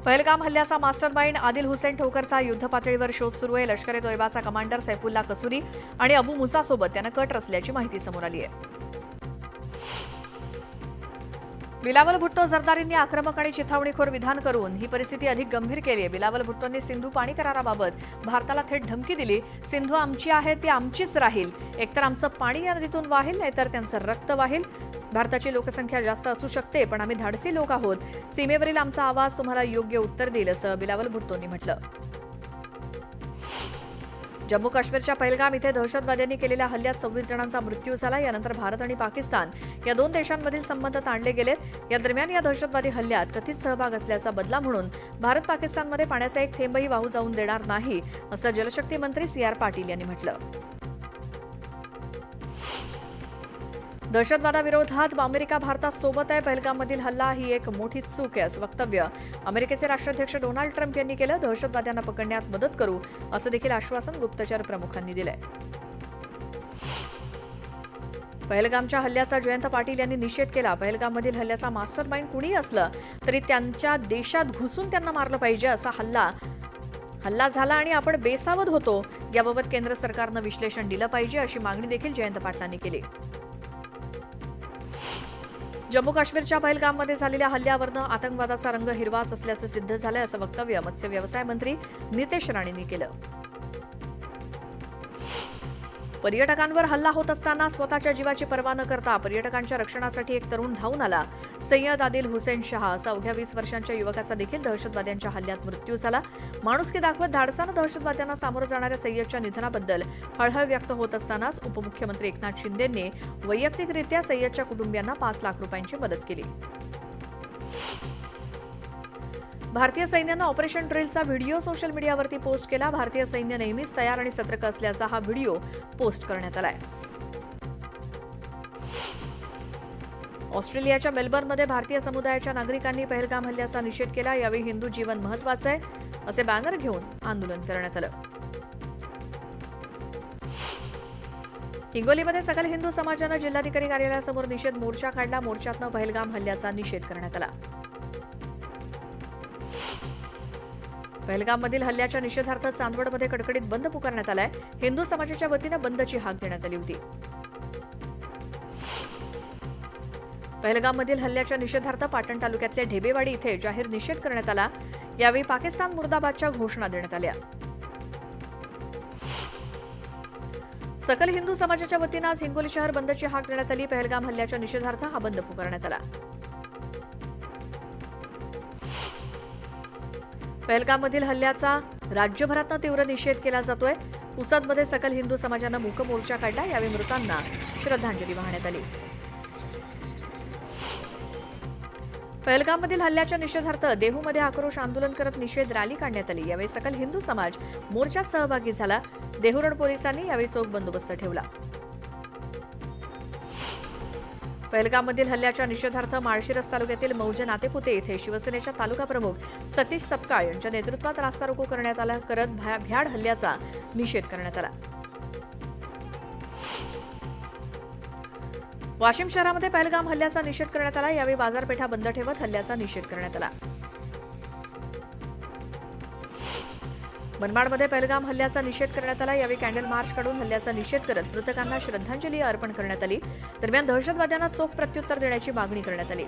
पहलगाम हल्ल्याचा मास्टरमाइंड आदिल हुसेन ठोकरचा युद्ध पातळीवर शोध सुरू आहे. लष्कर-ए-तोयबाचा कमांडर सैफुल्ला कसुरी आणि अबू मुसासोबत त्यानं कट रचल्याची माहिती समोर आली आहे. बिलावल भुट्टो जरदारींनी आक्रमक आणि चिथावणीखोर विधान करून ही परिस्थिती अधिक गंभीर केली आहे. बिलावल भुट्टोंनी सिंधू पाणी कराराबाबत भारताला थेट धमकी दिली. सिंधू आमची आहे ती आमचीच राहील. एकतर आमचं पाणी या नदीतून वाहील, नाहीतर त्यांचं रक्त वाहील. भारताची लोकसंख्या जास्त असू शकते, पण आम्ही धाडसी लोक आहोत. सीमेवरील आमचा आवाज तुम्हाला योग्य उत्तर देईल, असं बिलावल भुट्टोंनी म्हटलं. जम्मू काश्मीरच्या पहलगाम इथे दहशतवाद्यांनी केलेल्या हल्ल्यात 26 जणांचा मृत्यू झाला. यानंतर भारत आणि पाकिस्तान या दोन देशांमधील संबंध ताणले गेलेत. या दरम्यान या दहशतवादी हल्ल्यात कथित सहभाग असल्याचा बदला म्हणून भारत पाकिस्तानमध्ये पाण्याचा एक थेंबही वाहू जाऊन देणार नाही, असं जलशक्ती मंत्री CR पाटील यांनी म्हटलं. दहशतवादाविरोधात अमेरिका भारतासोबत आहे. पहलगाममधील हल्ला ही एक मोठी चूक आहे, असं वक्तव्य अमेरिकेचे राष्ट्राध्यक्ष डोनाल्ड ट्रम्प यांनी केलं. दहशतवाद्यांना पकडण्यात मदत करू, असं देखील आश्वासन गुप्तचर प्रमुखांनी दिलंय. पहलगामच्या हल्ल्याचा जयंत पाटील यांनी निषेध केला. पहलगाममधील हल्ल्याचा मास्टरमाइंड कुणीही असलं तरी त्यांच्या देशात घुसून त्यांना मारलं पाहिजे. असा हल्ला झाला आणि आपण बेसावध होतो. याबाबत केंद्र सरकारनं विश्लेषण दिलं पाहिजे, अशी मागणी देखील जयंत पाटलांनी केली. जम्मू काश्मीरच्या पहलगाममध्ये झालेल्या हल्ल्यावरनं आतंकवादाचा रंग हिरवाच असल्याचं सिद्ध झालंय, असं वक्तव्य मत्स्य व्यवसाय मंत्री नितेश राणेंनी केलं. पर्यटकांवर हल्ला होत असताना स्वतःच्या जीवाची पर्वा न करता पर्यटकांच्या रक्षणासाठी एक तरुण धावून आला. सय्यद आदिल हुसेन शाह असा अवघ्या 20 वर्षांच्या युवकाचा देखील दहशतवाद्यांच्या हल्ल्यात मृत्यू झाला. माणुसकी दाखवत धाडसानं दहशतवाद्यांना सामोरं जाणाऱ्या सय्यदच्या निधनाबद्दल हळहळ व्यक्त होत असतानाच उपमुख्यमंत्री एकनाथ शिंदेंनी वैयक्तिकरित्या सय्यदच्या कुटुंबियांना 5 लाख रुपयांची मदत केली. भारतीय सैन्यानं ऑपरेशन ड्रिलचा व्हिडिओ सोशल मीडियावरती पोस्ट केला. भारतीय सैन्य नेहमीच तयार आणि सतर्क असल्याचा हा व्हिडिओ पोस्ट करण्यात आलाय. ऑस्ट्रेलियाच्या मेलबर्नमध्ये भारतीय समुदायाच्या नागरिकांनी पहलगाम हल्ल्याचा निषेध केला. यावेळी हिंदू जीवन महत्वाचं आहे असे बॅनर घेऊन आंदोलन करण्यात आलं. हिंगोलीमध्ये सकल हिंदू समाजानं जिल्हाधिकारी कार्यालयासमोर निषेध मोर्चा काढला. मोर्चातनं पहलगाम हल्ल्याचा निषेध करण्यात आला. पहलगाममधील हल्ल्याच्या निषेधार्थ चांदवडमध्ये कडकडीत बंद पुकारण्यात आलाय. हिंदू समाजाच्या वतीनं बंदची हाक देण्यात आली होती. पहलगाममधील हल्ल्याच्या निषेधार्थ पाटण तालुक्यातल्या ढेबेवाडी इथे जाहीर निषेध करण्यात आला. यावेळी पाकिस्तान मुर्दाबादच्या घोषणा देण्यात आल्या. सकल हिंदू समाजाच्या वतीनं आज हिंगोली शहर बंदची हाक देण्यात आली. पहलगाम हल्ल्याच्या निषेधार्थ हा बंद पुकारण्यात आला. पहलगाममधील हल्ल्याचा राज्यभरातनं तीव्र निषेध केला जातोय. पुसदमध्ये सकल हिंदू समाजानं मूक मोर्चा काढला. यावेळी मृतांना श्रद्धांजली वाहण्यात आली. पहलगाममधील हल्ल्याच्या निषेधार्थ देहूमध्ये आक्रोश आंदोलन करत निषेध रॅली काढण्यात आली. यावेळी सकल हिंदू समाज मोर्चात सहभागी झाला. देहू रोड पोलिसांनी यावेळी चोख बंदोबस्त ठेवला. पहलगाममधील हल्ल्याच्या निषेधार्थ माळशिरस तालुक्यातील मौजे नातेपुते इथे शिवसेनेच्या तालुका प्रमुख सतीश सपकाळ यांच्या नेतृत्वात रास्ता रोको करण्यात आला. करत भ्याड हल्ल्याचा निषेध करण्यात आला. वाशिम शहरामध्ये पहलगाम हल्ल्याचा निषेध करण्यात आला. यावेळी बाजारपेठा बंद ठेवत हल्ल्याचा निषेध करण्यात आला. मनमाडमध्ये पहलगाम हल्ल्याचा निषेध करण्यात आला. यावेळी कॅन्डल मार्च काढून हल्ल्याचा निषेध करत मृतकांना श्रद्धांजली अर्पण करण्यात आली. दरम्यान दहशतवाद्यांना चोख प्रत्युत्तर देण्याची मागणी करण्यात आली.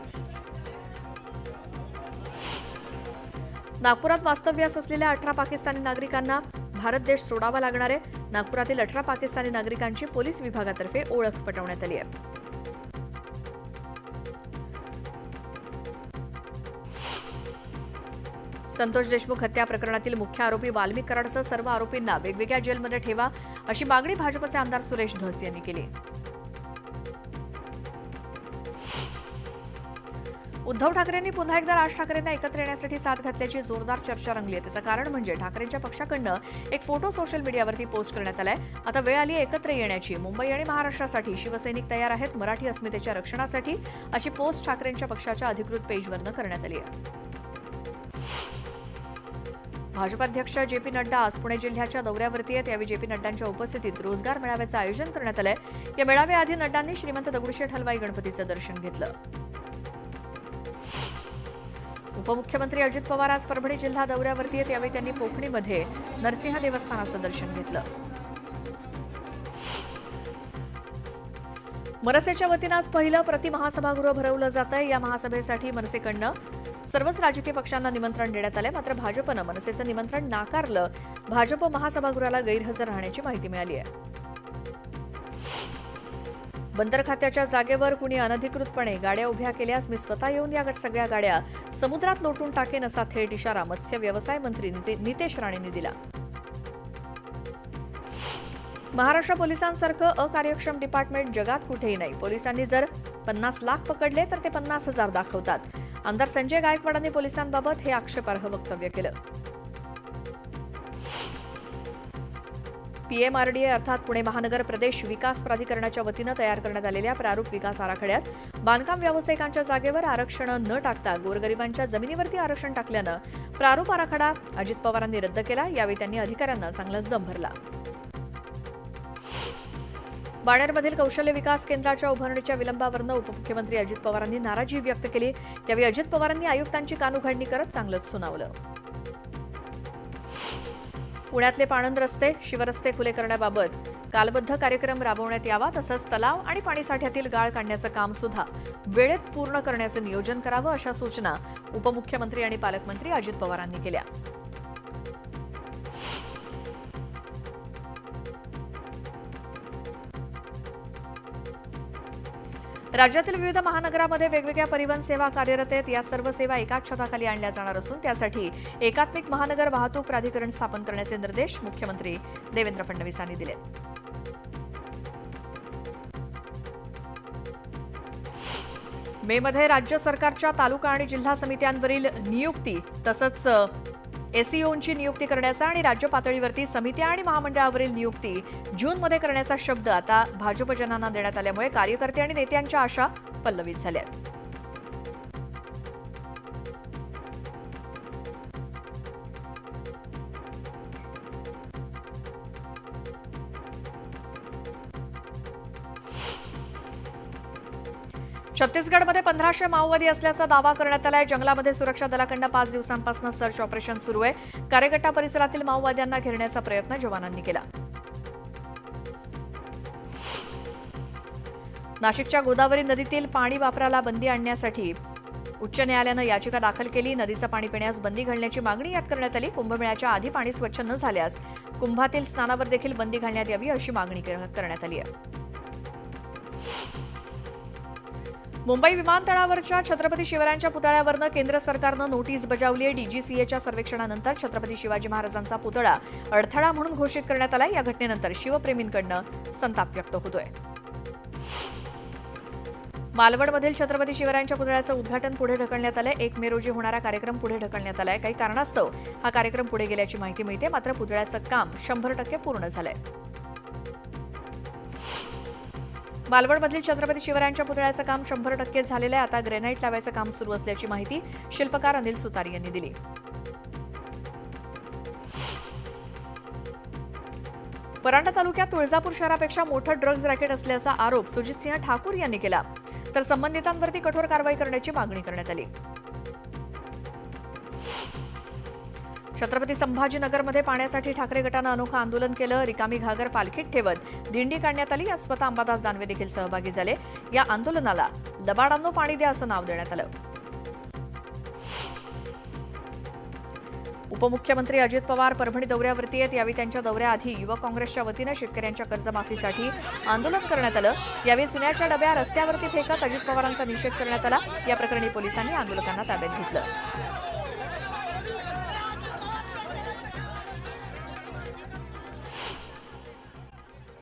नागपुरात वास्तव्यास असलेल्या 18 पाकिस्तानी नागरिकांना भारत देश सोडावा लागणार आहे. नागपुरातील 18 पाकिस्तानी नागरिकांची पोलीस विभागातर्फे ओळख पटवण्यात आली आहे. संतोष देशमुख हत्या प्रकरणातील मुख्य आरोपी वाल्मिक कराडसह सर्व आरोपींना वेगवेगळ्या जेलमध्ये ठेवा, अशी मागणी भाजपचे आमदार सुरेश धस यांनी केली. उद्धव ठाकरेंनी पुन्हा एकदा राज ठाकरेंना एकत्र येण्यासाठी साथ घातल्याची जोरदार चर्चा रंगली आहे. त्याचं कारण म्हणजे ठाकरेंच्या पक्षाकडनं एक फोटो सोशल मीडियावरती पोस्ट करण्यात आलाय. आता वेळ आली एकत्र येण्याची. मुंबई आणि महाराष्ट्रासाठी शिवसैनिक तयार आहेत, मराठी अस्मितेच्या रक्षणासाठी, अशी पोस्ट ठाकरेंच्या पक्षाच्या अधिकृत पेजवरनं करण्यात आली आहे. भाजपाध्यक्ष JP नड्डा आज पुणे जिल्ह्याच्या दौऱ्यावरती आहेत. यावेळी JP नड्डांच्या उपस्थितीत रोजगार मेळाव्याचं आयोजन करण्यात आलंय. या मेळाव्याआधी नड्डांनी श्रीमंत दगडूशेठ हलवाई गणपतीचं दर्शन घेतलं. उपमुख्यमंत्री अजित पवार आज परभणी जिल्हा दौऱ्यावरती आहेत. यावेळी त्यांनी पोखणीमध्ये नरसिंह देवस्थानाचं दर्शन घेतलं. मनसेच्या वतीनं आज पहिलं प्रतिमहासभागृह भरवलं जात आहे. या महासभेसाठी मनसेकडनं सर्वच राजकीय पक्षांना निमंत्रण देण्यात आलंय. मात्र भाजपनं मनसेचं निमंत्रण नाकारलं. भाजप महासभागृहाला गैरहजर राहण्याची माहिती मिळाली आहे. बंदर खात्याच्या जागेवर कुणी अनधिकृतपणे गाड्या उभ्या केल्यास मी स्वतः येऊन या सगळ्या गाड्या समुद्रात लोटून टाकेन असा थेट इशारा मत्स्य व्यवसाय मंत्री नितेश राणेंनी दिला. महाराष्ट्र पोलिसांसारखं अकार्यक्षम डिपार्टमेंट जगात कुठेही नाही. पोलिसांनी जर 50 लाख पकडले तर ते 50,000 दाखवतात. आमदार संजय गायकवाडांनी पोलिसांबाबत हे आक्षेपार्ह वक्तव्य केलं. पीएमआरडीए अर्थात पुणे महानगर प्रदेश विकास प्राधिकरणाच्या वतीनं तयार करण्यात आलेल्या प्रारूप विकास आराखड्यात बांधकाम व्यावसायिकांच्या जागेवर आरक्षण न टाकता गोरगरिबांच्या जमिनीवरती आरक्षण टाकल्यानं प्रारूप आराखडा अजित पवारांनी रद्द केला. यावेळी त्यांनी अधिकाऱ्यांना चांगलाच दम भरला. बाणेरमधील कौशल्य विकास केंद्राच्या उभारणीच्या विलंबावरनं उपमुख्यमंत्री अजित पवारांनी नाराजी व्यक्त केली. त्यावेळी अजित पवारांनी आयुक्तांची कानउघाडणी करत चांगलंच सुनावलं. पुण्यातले पाणंद रस्ते शिवरस्ते खुले करण्याबाबत कालबद्ध कार्यक्रम राबवण्यात यावा. तसंच तलाव आणि पाणीसाठ्यातील गाळ काढण्याचं काम सुद्धा वेळेत पूर्ण करण्याचं नियोजन करावं अशा सूचना उपमुख्यमंत्री आणि पालकमंत्री अजित पवारांनी केल्या. राज्यातील विविध महानगरांमध्ये वेगवेगळ्या परिवहन सेवा कार्यरत आहेत. या सर्व सेवा एकाच छताखाली आणल्या जाणार असून त्यासाठी एकात्मिक महानगर वाहतूक प्राधिकरण स्थापन करण्याचे निर्देश मुख्यमंत्री देवेंद्र फडणवीस यांनी दिले. मेमध्ये राज्य सरकारच्या तालुका आणि जिल्हा समित्यांवरील नियुक्ती तसंच एसईओंची नियुक्ती करण्याचा आणि राज्य पातळीवरती समित्या आणि महामंडळावरील नियुक्ती जूनमध्ये करण्याचा शब्द आता भाजपजनांना देण्यात आल्यामुळे कार्यकर्ते आणि नेत्यांच्या आशा पल्लवित झाल्या. छत्तीसगडमध्ये 1500 माओवादी असल्याचा दावा करण्यात आलाय. जंगलामध्ये सुरक्षा दलाकडून 5 दिवसांपासून सर्च ऑपरेशन सुरू आहे. कार्यगट्टा परिसरातील माओवाद्यांना घेरण्याचा प्रयत्न जवानांनी केला. नाशिकच्या गोदावरी नदीतील पाणी वापराला बंदी आणण्यासाठी उच्च न्यायालयानं याचिका दाखल केली. नदीचं पाणी पिण्यास बंदी घालण्याची मागणी यात करण्यात आली. कुंभमेळ्याच्या आधी पाणी स्वच्छ न झाल्यास कुंभातील स्नानावर देखील बंदी घालण्यात यावी अशी मागणी करण्यात आली आहे. मुंबई विमानतळावरच्या छत्रपती शिवरायांच्या पुतळ्यावरनं केंद्र सरकारनं नोटीस बजावली आहे. डीजीसीएच्या सर्वेक्षणानंतर छत्रपती शिवाजी महाराजांचा पुतळा अडथळा म्हणून घोषित करण्यात आला. या घटनेनंतर शिवप्रेमींकडनं संताप व्यक्त होतोय. मालवणमधील छत्रपती शिवरायांच्या पुतळ्याचं उद्घाटन पुढे ढकलण्यात आलंय. 1 मे रोजी होणारा कार्यक्रम पुढे ढकलण्यात आलाय. काही कारणास्तव हा कार्यक्रम पुढे गेल्याची माहिती मिळते. मात्र पुतळ्याचं काम 100% पूर्ण झालंय. मालवणमधील छत्रपती शिवरायांच्या पुतळ्याचं काम 100% झालेलं आहे. आता ग्रेनाईट लावायचं काम सुरू असल्याची माहिती शिल्पकार अनिल सुतारी यांनी दिली. परांडा तालुक्यात तुळजापूर शहरापेक्षा मोठं ड्रग्ज रॅकेट असल्याचा आरोप सुजितसिंह ठाकूर यांनी केला. तर संबंधितांवरती कठोर कारवाई करण्याची मागणी करण्यात आली. छत्रपती संभाजीनगरमध्ये पाण्यासाठी ठाकरे गटानं अनोखं आंदोलन केलं. रिकामी घागर पालखीत ठेवत दिंडी काढण्यात आली. यात स्वतः अंबादास दानवे देखील सहभागी झाले. या आंदोलनाला लबाडांनो पाणी द्या असं नाव देण्यात आलं. उपमुख्यमंत्री अजित पवार परभणी दौऱ्यावरती आहेत. यावेळी त्यांच्या दौऱ्याआधी युवक काँग्रेसच्या वतीनं शेतकऱ्यांच्या कर्जमाफीसाठी आंदोलन करण्यात आलं. यावेळी चुन्याच्या डब्या रस्त्यावरती फेकत अजित पवारांचा निषेध करण्यात आला. या प्रकरणी पोलिसांनी आंदोलकांना ताब्यात घेतलं.